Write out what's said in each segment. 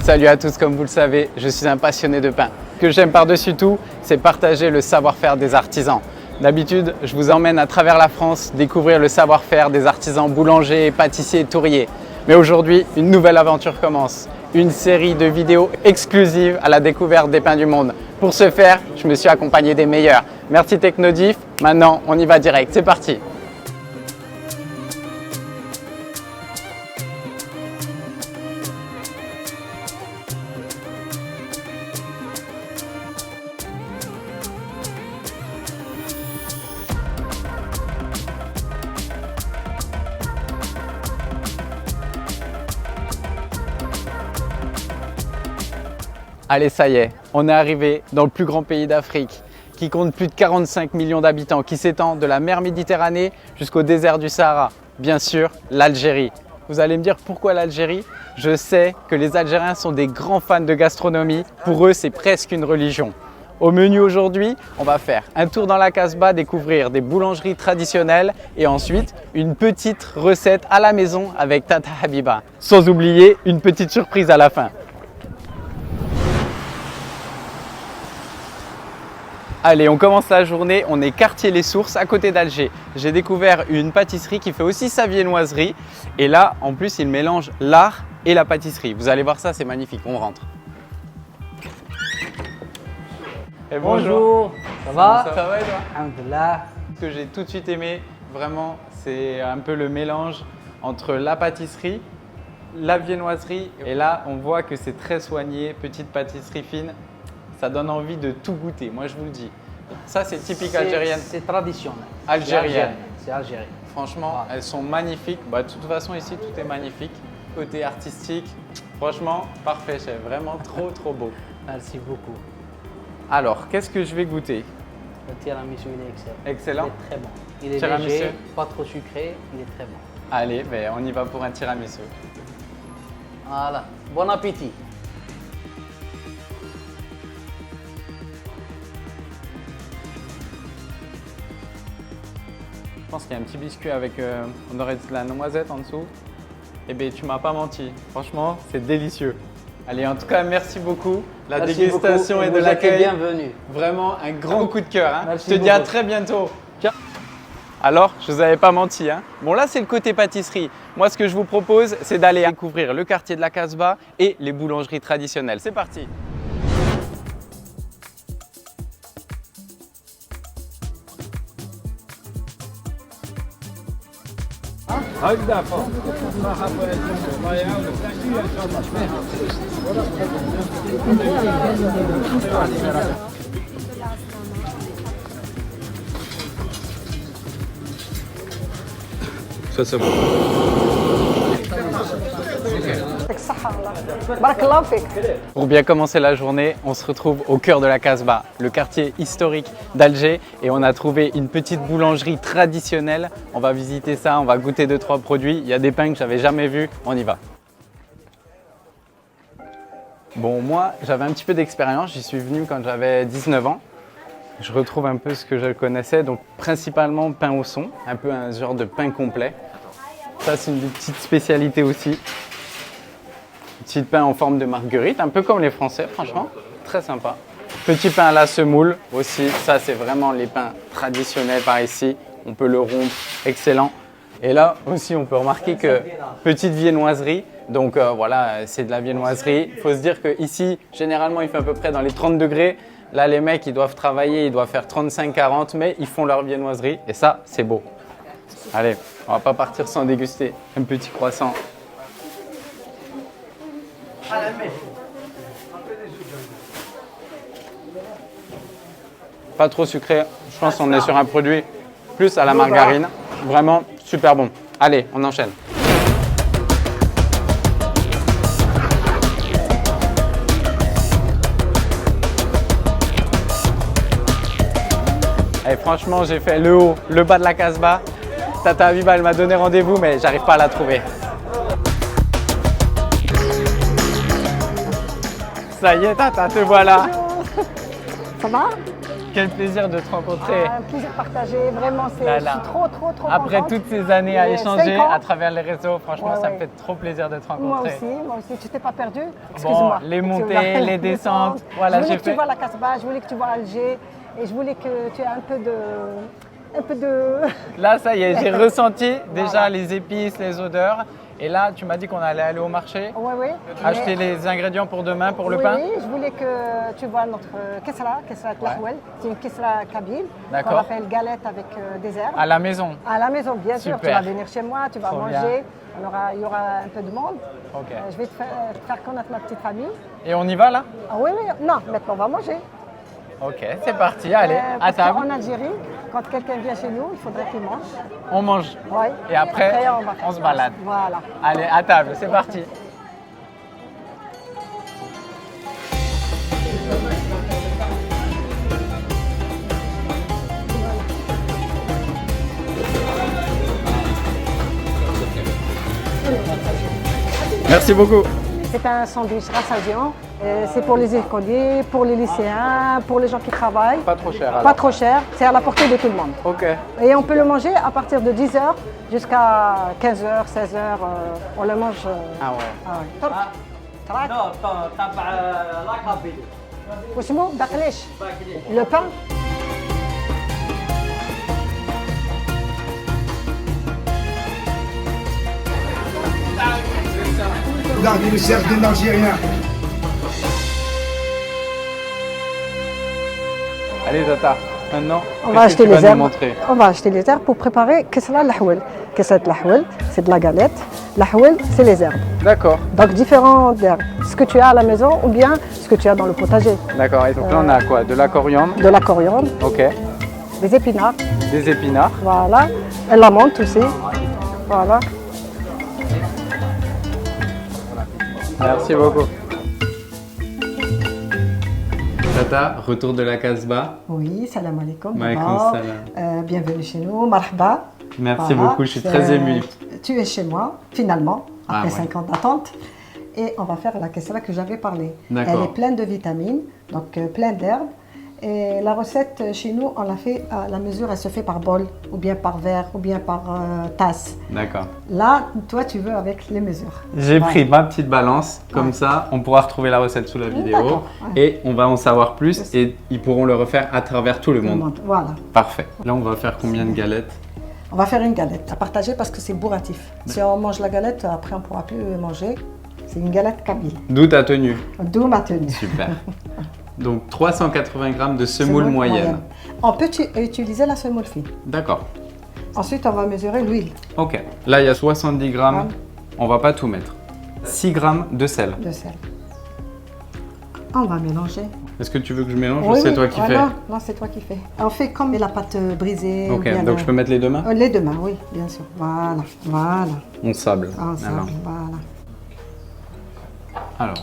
Salut à tous, comme vous le savez, je suis un passionné de pain. Ce que j'aime par-dessus tout, c'est partager le savoir-faire des artisans. D'habitude, je vous emmène à travers la France découvrir le savoir-faire des artisans boulangers, pâtissiers et tourriers. Mais aujourd'hui, une nouvelle aventure commence. Une série de vidéos exclusives à la découverte des pains du monde. Pour ce faire, je me suis accompagné des meilleurs. Merci Technodif. Maintenant, on y va direct. C'est parti. Allez, ça y est, on est arrivé dans le plus grand pays d'Afrique, qui compte plus de 45 millions d'habitants, qui s'étend de la mer Méditerranée jusqu'au désert du Sahara. Bien sûr, l'Algérie. Vous allez me dire pourquoi l'Algérie? Je sais que les Algériens sont des grands fans de gastronomie. Pour eux, c'est presque une religion. Au menu aujourd'hui, on va faire un tour dans la Casbah, découvrir des boulangeries traditionnelles et ensuite une petite recette à la maison avec Tata Habiba. Sans oublier une petite surprise à la fin. Allez, on commence la journée, on est quartier Les Sources à côté d'Alger. J'ai découvert une pâtisserie qui fait aussi sa viennoiserie et là, en plus, il mélange l'art et la pâtisserie. Vous allez voir ça, c'est magnifique, on rentre. Et Bonjour, ça va? Ça va et toi? Alhamdulillah. Ce que j'ai tout de suite aimé, vraiment, c'est un peu le mélange entre la pâtisserie, la viennoiserie et là, on voit que c'est très soigné, petite pâtisserie fine. Ça donne envie de tout goûter, moi je vous le dis. Ça, c'est typique algérienne. C'est traditionnel. Algérienne. C'est algérien. Franchement, elles sont magnifiques. Bah, de toute façon, ici, tout est magnifique. Côté artistique, franchement, parfait, chef. Vraiment trop beau. Merci beaucoup. Alors, qu'est-ce que je vais goûter? Le tiramisu, il est excellent. Excellent. Il est très bon. Il est Tiramisu. léger, pas trop sucré, il est très bon. Allez, ben, on y va pour un tiramisu. Voilà. Bon appétit. Je pense qu'il y a un petit biscuit avec, on aurait de la noisette en dessous. Eh bien, tu m'as pas menti. Franchement, c'est délicieux. Allez, en tout cas, merci beaucoup. La Merci dégustation beaucoup. et de Vous êtes l'accueil. bienvenue. Vraiment un grand coup de cœur. Hein. Merci Je te dis à beaucoup. très bientôt. Ciao. Alors, je vous avais pas menti. Hein. Bon, là, c'est le côté pâtisserie. Moi, ce que je vous propose, c'est d'aller découvrir le quartier de la Casbah et les boulangeries traditionnelles. C'est parti. Ça, c'est bon. Pour bien commencer la journée, on se retrouve au cœur de la Casbah, le quartier historique d'Alger, et on a trouvé une petite boulangerie traditionnelle. On va visiter ça, on va goûter 2-3 produits. Il y a des pains que j'avais jamais vus, on y va. Bon, moi, j'avais un petit peu d'expérience, j'y suis venu quand j'avais 19 ans. Je retrouve un peu ce que je connaissais, donc principalement pain au son, un peu un genre de pain complet. Ça, c'est une petite spécialité aussi. Petit pain en forme de marguerite, un peu comme les Français, franchement, très sympa. Petit pain à la semoule aussi, ça c'est vraiment les pains traditionnels par ici. On peut le rompre, excellent. Et là aussi, on peut remarquer que petite viennoiserie, donc voilà, c'est de la viennoiserie. Il faut se dire qu'ici, généralement, il fait à peu près dans les 30 degrés. Là, les mecs, ils doivent travailler, ils doivent faire 35-40, mais ils font leur viennoiserie et ça, c'est beau. Allez, on va pas partir sans déguster un petit croissant. Pas trop sucré, je pense qu'on est sur un produit plus à la margarine. Vraiment super bon. Allez, on enchaîne. Et franchement, j'ai fait le haut, le bas de la Casbah. Tata Habiba, elle m'a donné rendez-vous, mais j'arrive pas à la trouver. Ça y est, Tata, te voilà. Ça va? Quel plaisir de te rencontrer. Un plaisir partagé, vraiment, je Là, suis là. trop Après contente. toutes ces années à Et échanger 5 ans. à travers les réseaux, franchement, Ouais, ça me ouais. fait trop plaisir de te Moi rencontrer. aussi, tu t'es pas perdu. Bon, Excuse-moi. les montées, Excuse-moi. les descentes, voilà, je voulais j'ai que tu fait. vois la Casbah, je voulais que tu vois Alger et je voulais que tu aies un peu de... Là, ça y est, j'ai ressenti déjà Voilà. les épices, les odeurs. Et là, tu m'as dit qu'on allait aller au marché, Ouais. acheter Mais- les ingrédients pour demain, pour le oui, pain. Oui, je voulais que tu vois notre Kesra Tlahouel. C'est une Kesra kabyle. D'accord. On appelle galette avec des herbes. À la maison. À la maison, bien sûr. Tu Super. vas venir chez moi, tu vas Trop manger. Il y aura un peu de monde. Ok. Je vais te faire connaître ma petite famille. Et on y va là? Ah oui, non, maintenant on va manger. Ok, c'est parti, allez, à Parce table. qu'en Algérie, quand quelqu'un vient chez nous, il faudrait qu'il mange. On mange. Ouais. Et après, on va faire on se ça. balade. Voilà. Allez, à table, c'est parti. Merci beaucoup. C'est un sandwich rassasiant. C'est pour les écoliers, pour les lycéens, pour les gens qui travaillent. Pas trop cher alors. Pas trop cher, c'est à la portée de tout le monde. Ok. Et on peut le manger à partir de 10h jusqu'à 15h, 16h. On le mange. Ah ouais. ouais. تراك تبع لاكابيلي. واسمه دقليش. Le pain. Regardez le cercle des Algériens. Allez, Tata, maintenant, On va qu'est-ce que acheter tu vas les nous herbes. montrer? On va acheter les herbes pour préparer Kesra Lahouel. Kesra Lahouel, c'est de la galette. Lahouel, c'est les herbes. D'accord, Donc différentes herbes. Ce que tu as à la maison ou bien ce que tu as dans le potager. d'accord. Et donc là, on a quoi? De la coriandre, De la coriandre, ok. des épinards, Des épinards. voilà. Et la menthe aussi. Voilà. Merci beaucoup. Tata, retour de la Casbah. Oui, salam alaikum. Maaleykum d'abord. salam. Bienvenue chez nous, marhaba. Merci Voilà. beaucoup, je suis très ému. Tu es chez moi, finalement, Ah après ouais. 5 ans d'attente. Et on va faire la kesra que j'avais parlé. D'accord. Elle est pleine de vitamines, donc plein d'herbes. Et la recette chez nous, on l'a fait à la mesure, elle se fait par bol, ou bien par verre, ou bien par tasse. D'accord. Là, toi, tu veux avec les mesures. J'ai Ouais. pris ma petite balance, comme Ouais. ça on pourra retrouver la recette sous la vidéo D'accord, ouais. et on va en savoir plus et ils pourront le refaire à travers tout le Tout le monde. monde. Voilà. Parfait. Là on va faire combien de galettes? On va faire une galette à partager parce que c'est bourratif. Si on mange la galette, après on ne pourra plus manger. C'est une galette kabyle. D'où ta tenue. D'où ma tenue. Super. Donc 380 grammes de semoule moyenne. On peut utiliser la semoule fine. D'accord. Ensuite, on va mesurer l'huile Ok. Là il y a 70 grammes. Grammes. On va pas tout mettre. 6 grammes de sel. de sel. On va mélanger. Est-ce que tu veux que je mélange ou c'est toi qui fais? Non, c'est toi qui fais. On fait comme la pâte brisée. ou Ok, bien donc je peux mettre les deux mains? Les deux mains, oui, bien sûr. Voilà. On sable. Ensemble, voilà. Alors.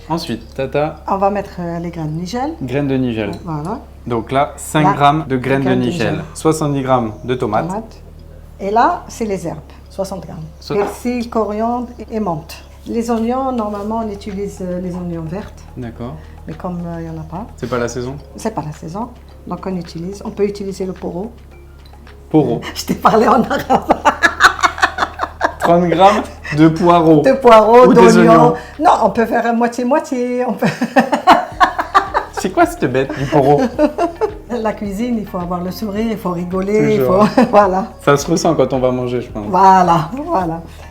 Ensuite, Tata, On va mettre les graines de nigel. graines de nigel. Voilà. Donc là, 5 Là, grammes de graines de graines de nigel, nigel. 70 grammes de tomates. Tomate. Et là, c'est les herbes, 60 grammes. So- Persil, coriandre et menthe. Les oignons, normalement, on utilise les oignons vertes. D'accord. Mais comme il n'y en a pas, C'est pas la saison? c'est pas la saison. Donc on peut utiliser le poro. Poireaux. Je t'ai parlé en arabe. 30 grammes de poireaux. De poireaux, Ou des oignons. d'oignons. Non, on peut faire moitié-moitié. C'est quoi cette bête du poireau? La cuisine, il faut avoir le sourire, il faut rigoler, Toujours. voilà. Ça se ressent quand on va manger, je pense. Voilà.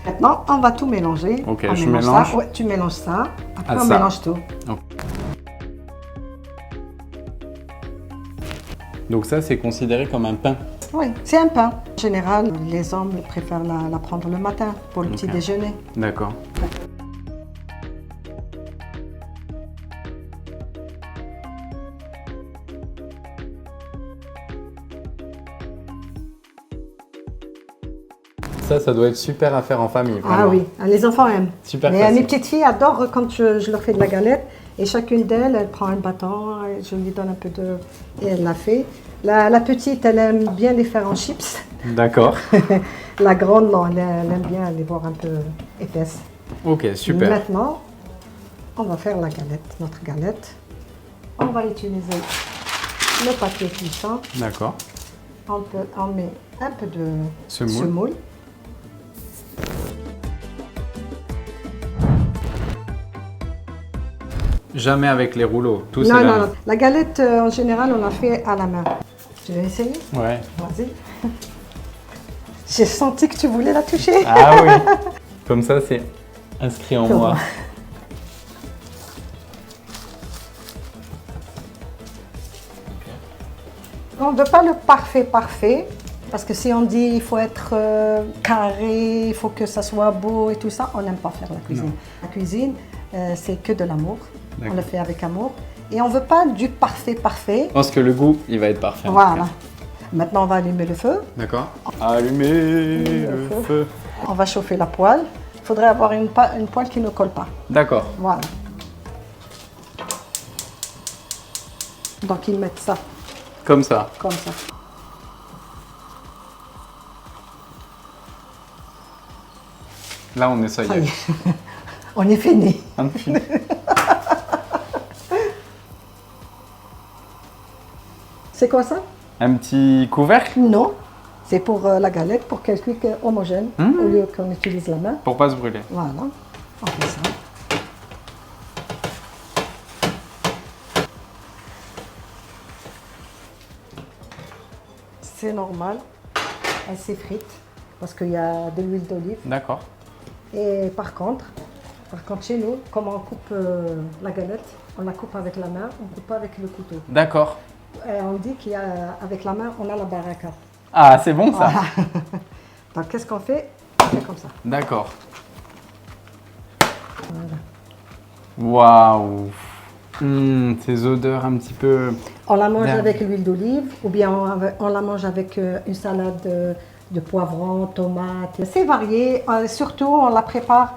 Maintenant, on va tout mélanger. Ok, On je mélange mélange. ça. Ouais, tu mélanges ça. Après, Ah, on ça. mélange tout. Donc ça, c'est considéré comme un pain. Oui, c'est un pain. En général, les hommes préfèrent la prendre le matin pour le petit Ok. déjeuner. D'accord. Ça doit être super à faire en famille. Ah vraiment. oui, les enfants aiment. Super Mais facile. mes petites filles adorent quand je leur fais de la galette. Et chacune d'elles, elle prend un bâton, et je lui donne un peu de... Et elle la fait. La petite, elle aime bien les faire en chips. D'accord. La grande, non, elle aime bien les voir un peu épaisses. Ok, super. Maintenant, on va faire la galette, notre galette. On va utiliser le papier cuisson. D'accord. On met un peu de Semoule. semoule. Jamais avec les rouleaux. Tout Non, c'est non, non. La galette, en général, on la fait à la main. Tu veux essayer? Ouais. Vas-y. J'ai senti que tu voulais la toucher. Ah oui. Comme ça, c'est inscrit en moi. On ne veut pas le parfait, parce que si on dit il faut être carré, il faut que ça soit beau et tout ça, on n'aime pas faire la cuisine. Non. La cuisine, c'est que de l'amour. On D'accord. le fait avec amour. Et on ne veut pas du parfait. Je pense que le goût, il va être parfait. Voilà. Maintenant, on va allumer le feu. D'accord. Allumer le feu. On va chauffer la poêle. Il faudrait avoir une poêle qui ne colle pas. D'accord. Voilà. Donc, ils mettent ça Comme ça. comme ça. Là, on est ça y Ça y est. est. On est fini. Un film. C'est quoi ça? Un petit couvercle Non. C'est pour la galette, pour qu'elle cuise homogène, au lieu qu'on utilise la main. pour pas se brûler. Voilà. On fait ça. C'est normal. Elle s'effrite parce qu'il y a de l'huile d'olive. D'accord. Et par contre, chez nous, comme on coupe la galette, on la coupe avec la main, on ne coupe pas avec le couteau. D'accord. Et on dit qu'avec la main, on a la baraka. Ah, c'est bon ça. Voilà. Donc qu'est-ce qu'on fait? On fait comme ça. D'accord. Waouh. Ces odeurs un petit peu... On la mange Bien. avec l'huile d'olive ou bien on la mange avec une salade de poivrons, tomates. C'est varié, surtout on la prépare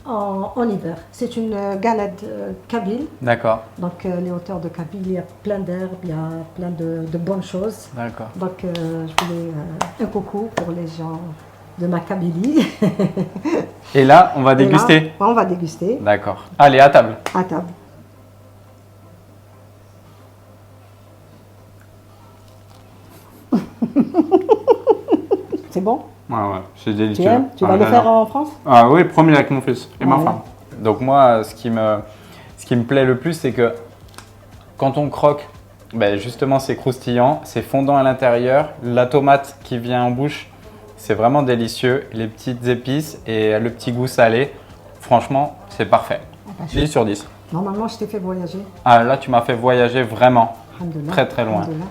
en hiver. C'est une galette kabyle. D'accord. Donc les hauteurs de Kabylie, il y a plein d'herbes, il y a plein de bonnes choses. D'accord. Donc je voulais un coucou pour les gens de ma Kabylie. Et là, on va Et là, déguster. on va déguster D'accord. Allez, à table. à table. C'est bon? Ouais, ouais, c'est délicieux. Tu aimes? Tu vas Ah, le faire j'adore. en France? Ah oui, premier avec mon fils et ma Ouais. femme. Donc moi, ce qui me plaît le plus, c'est que quand on croque, ben justement, c'est croustillant, c'est fondant à l'intérieur. La tomate qui vient en bouche, c'est vraiment délicieux. Les petites épices et le petit goût salé, franchement, c'est parfait. Ah bah, 10 sur 10. Normalement, je t'ai fait voyager. Ah là, tu m'as fait voyager vraiment. Alhamdoulilah. Très, très loin. Alhamdoulilah.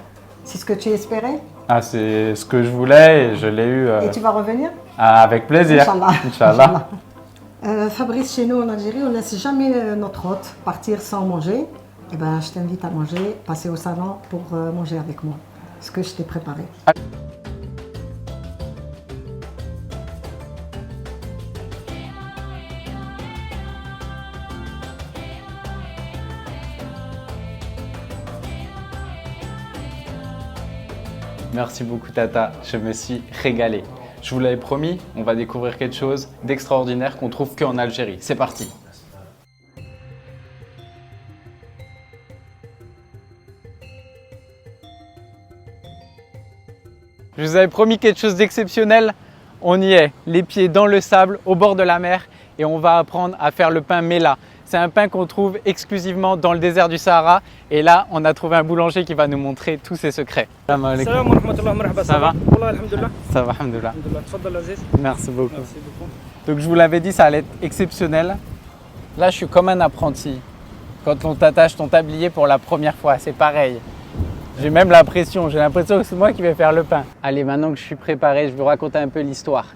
C'est ce que tu espérais? Ah, c'est ce que je voulais et je l'ai eu Et tu vas revenir? avec plaisir. Inch'Allah. Inch'Allah. Fabrice, chez nous en Algérie, on ne laisse jamais notre hôte partir sans manger. Eh ben, je t'invite à manger, passer au salon pour manger avec moi. Ce que je t'ai préparé. Merci beaucoup Tata, je me suis régalé. Je vous l'avais promis, on va découvrir quelque chose d'extraordinaire qu'on trouve qu'en Algérie. C'est parti. Je vous avais promis quelque chose d'exceptionnel. On y est, les pieds dans le sable, au bord de la mer, et on va apprendre à faire le pain Mela. C'est un pain qu'on trouve exclusivement dans le désert du Sahara. Et là, on a trouvé un boulanger qui va nous montrer tous ses secrets. Salam alaikum. السلام ورحمة الله مرحبا. Ça va? والله الحمد لله. Ça va, alhamdoulilah. الحمد لله. تفضل عزيز. Merci beaucoup. Merci beaucoup. Donc je vous l'avais dit, ça allait être exceptionnel. Là, je suis comme un apprenti. Quand on t'attache ton tablier pour la première fois, c'est pareil. J'ai même la pression, j'ai l'impression que c'est moi qui vais faire le pain. Allez, maintenant que je suis préparé, je vais vous raconter un peu l'histoire.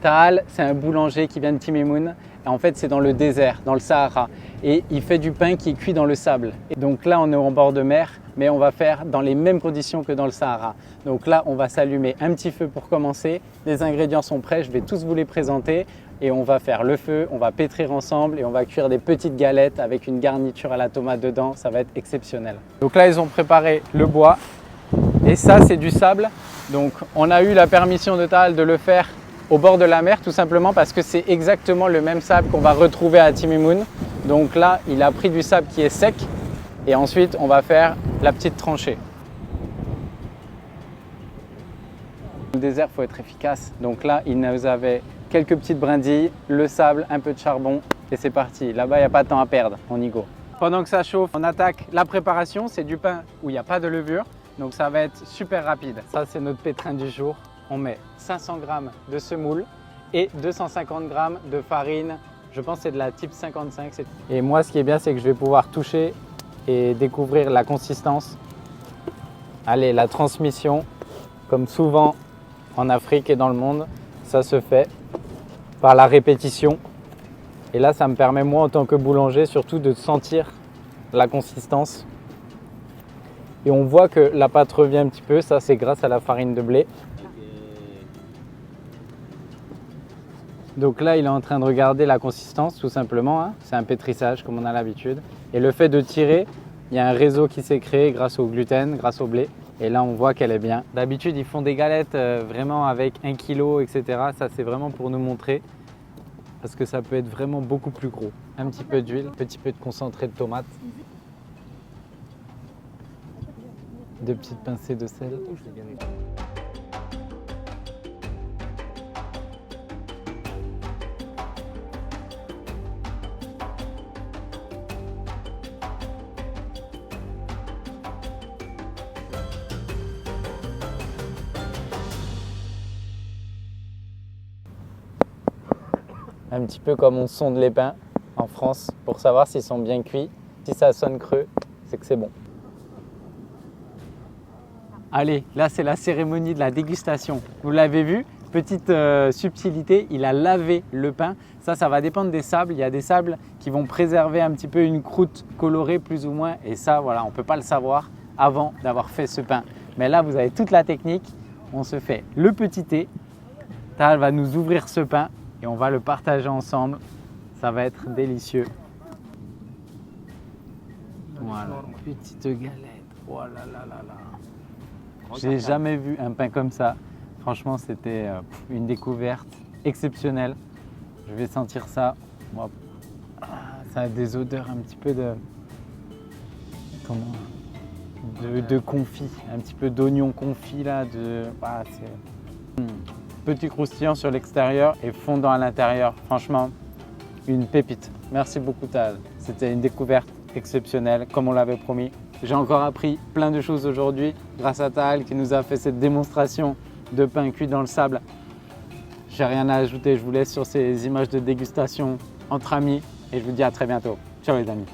Tahal, c'est un boulanger qui vient de Timimoun. Et en fait, c'est dans le désert, dans le Sahara. Et il fait du pain qui est cuit dans le sable. Et donc là, on est en bord de mer, mais on va faire dans les mêmes conditions que dans le Sahara. Donc là, on va s'allumer un petit feu pour commencer. Les ingrédients sont prêts, je vais tous vous les présenter. Et on va faire le feu, on va pétrir ensemble et on va cuire des petites galettes avec une garniture à la tomate dedans. Ça va être exceptionnel. Donc là, ils ont préparé le bois. Et ça, c'est du sable. Donc on a eu la permission de Tahal de le faire au bord de la mer, tout simplement parce que c'est exactement le même sable qu'on va retrouver à Timimoun. Donc là, il a pris du sable qui est sec et ensuite, on va faire la petite tranchée. Le désert, il faut être efficace. Donc là, il nous avait quelques petites brindilles, le sable, un peu de charbon et c'est parti. Là-bas, il n'y a pas de temps à perdre, on y go. Pendant que ça chauffe, on attaque la préparation. C'est du pain où il n'y a pas de levure, donc ça va être super rapide. Ça, c'est notre pétrin du jour. On met 500 g de semoule et 250 g de farine. Je pense que c'est de la type 55. Et moi, ce qui est bien, c'est que je vais pouvoir toucher et découvrir la consistance. Allez, la transmission, comme souvent en Afrique et dans le monde, ça se fait par la répétition. Et là, ça me permet, moi, en tant que boulanger, surtout de sentir la consistance. Et on voit que la pâte revient un petit peu. Ça, c'est grâce à la farine de blé. Donc là, il est en train de regarder la consistance, tout simplement. Hein. C'est un pétrissage, comme on a l'habitude. Et le fait de tirer, il y a un réseau qui s'est créé grâce au gluten, grâce au blé. Et là, on voit qu'elle est bien. D'habitude, ils font des galettes vraiment avec 1 kg, etc. Ça, c'est vraiment pour nous montrer. Parce que ça peut être vraiment beaucoup plus gros. Un petit peu d'huile, un petit peu de concentré de tomate. 2 petites pincées de sel. Un petit peu comme on sonde les pains en France pour savoir s'ils sont bien cuits. Si ça sonne creux, c'est que c'est bon. Allez, là c'est la cérémonie de la dégustation. Vous l'avez vu, petite subtilité, il a lavé le pain. Ça va dépendre des sables. Il y a des sables qui vont préserver un petit peu une croûte colorée plus ou moins. Et ça, voilà, on ne peut pas le savoir avant d'avoir fait ce pain. Mais là, vous avez toute la technique. On se fait le petit thé. Tal va nous ouvrir ce pain. Et on va le partager ensemble. Ça va être délicieux. Voilà, petite galette. Oh là là là là. J'ai jamais vu un pain comme ça. Franchement, c'était une découverte exceptionnelle. Je vais sentir ça. Ça a des odeurs un petit peu de confit, un petit peu d'oignon confit là. Petit croustillant sur l'extérieur et fondant à l'intérieur. Franchement, une pépite. Merci beaucoup Tal. C'était une découverte exceptionnelle, comme on l'avait promis. J'ai encore appris plein de choses aujourd'hui grâce à Tal qui nous a fait cette démonstration de pain cuit dans le sable. J'ai rien à ajouter. Je vous laisse sur ces images de dégustation entre amis et je vous dis à très bientôt. Ciao les amis.